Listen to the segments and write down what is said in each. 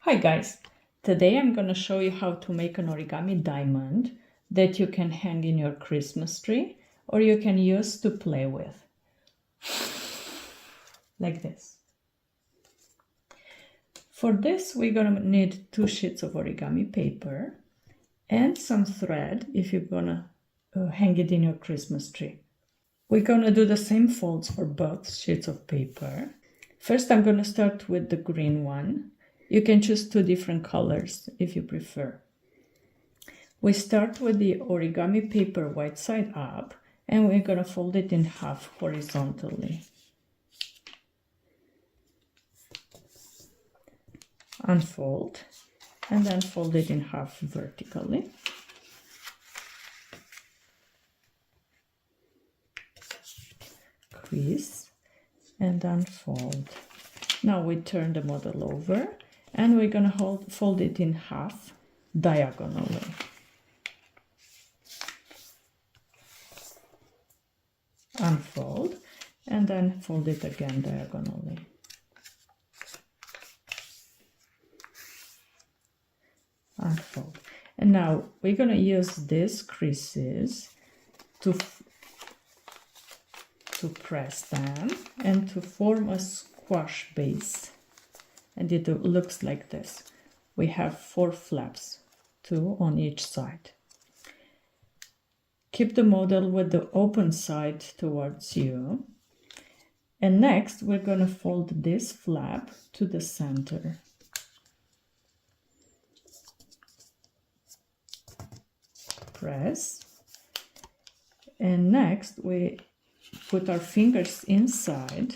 Hi guys, today I'm going to show you how to make an origami diamond that you can hang in your Christmas tree or you can use to play with. Like this. For this we're going to need 2 sheets of origami paper and some thread if you're going to hang it in your Christmas tree. We're going to do the same folds for both sheets of paper. First I'm going to start with the green one. You can choose 2 different colors if you prefer. We start with the origami paper white side up and we're going to fold it in half horizontally. Unfold and then fold it in half vertically. Crease and unfold. Now we turn the model over and we're going to fold it in half diagonally. Unfold and then fold it again diagonally. Unfold. And now we're going to use these creases to press them and to form a squash base. And it looks like this. We have 4 flaps, 2 on each side. Keep the model with the open side towards you. And next we're going to fold this flap to the center. Press. And next we put our fingers inside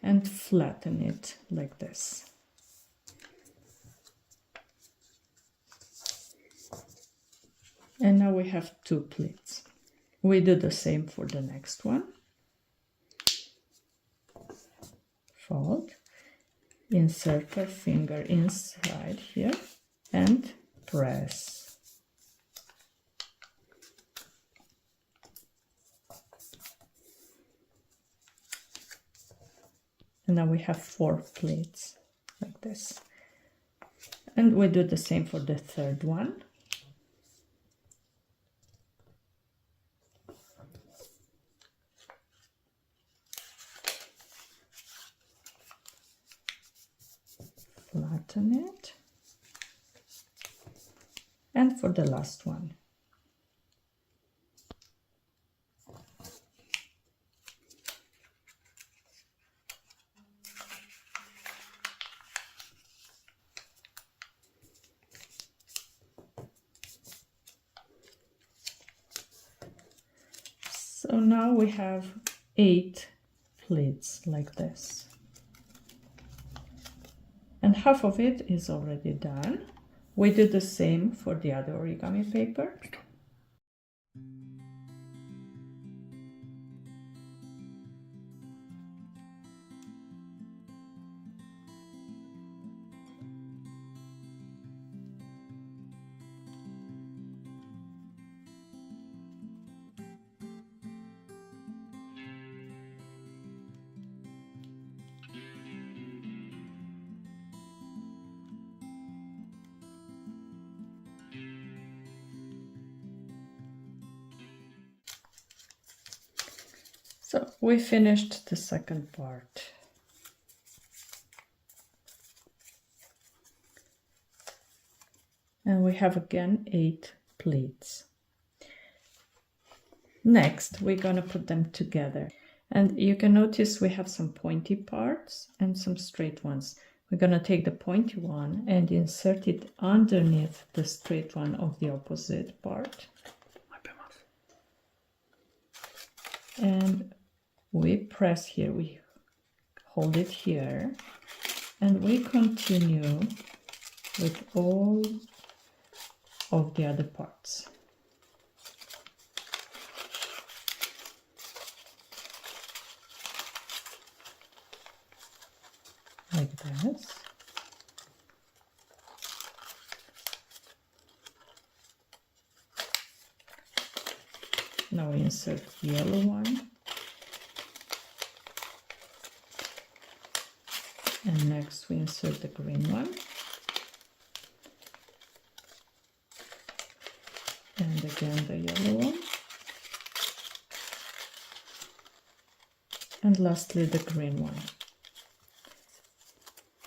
and flatten it like this. And now we have 2 pleats. We do the same for the next one. Fold, insert our finger inside here and press. And now we have 4 pleats like this. And we do the same for the third one. Flatten it. And for the last one. So now we have 8 pleats like this. And half of it is already done. We do the same for the other origami paper. So we finished the second part. And we have again 8 pleats. Next, we're going to put them together. And you can notice we have some pointy parts and some straight ones. We're going to take the pointy one and insert it underneath the straight one of the opposite part. And we press here, we hold it here, and we continue with all of the other parts. Like this. Now we insert the yellow one. And next we insert the green one. then the yellow one. And lastly, the green one.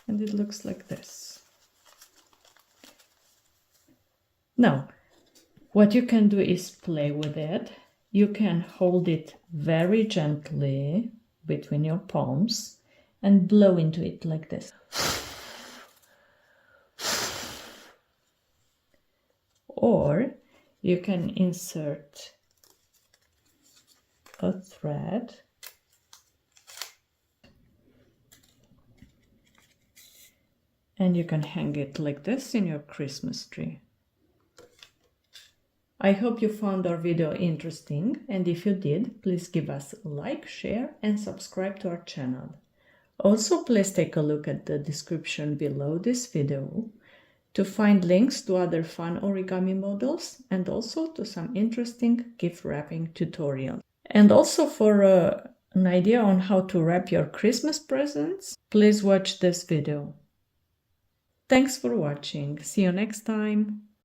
And it looks like this. Now, what you can do is play with it. You can hold it very gently between your palms and blow into it like this. Or you can insert a thread and you can hang it like this in your Christmas tree. I hope you found our video interesting, and if you did, please give us a like, share and subscribe to our channel. Also, please take a look at the description below this video to find links to other fun origami models and also to some interesting gift wrapping tutorials. And also for an idea on how to wrap your Christmas presents, please watch this video. Thanks for watching. See you next time.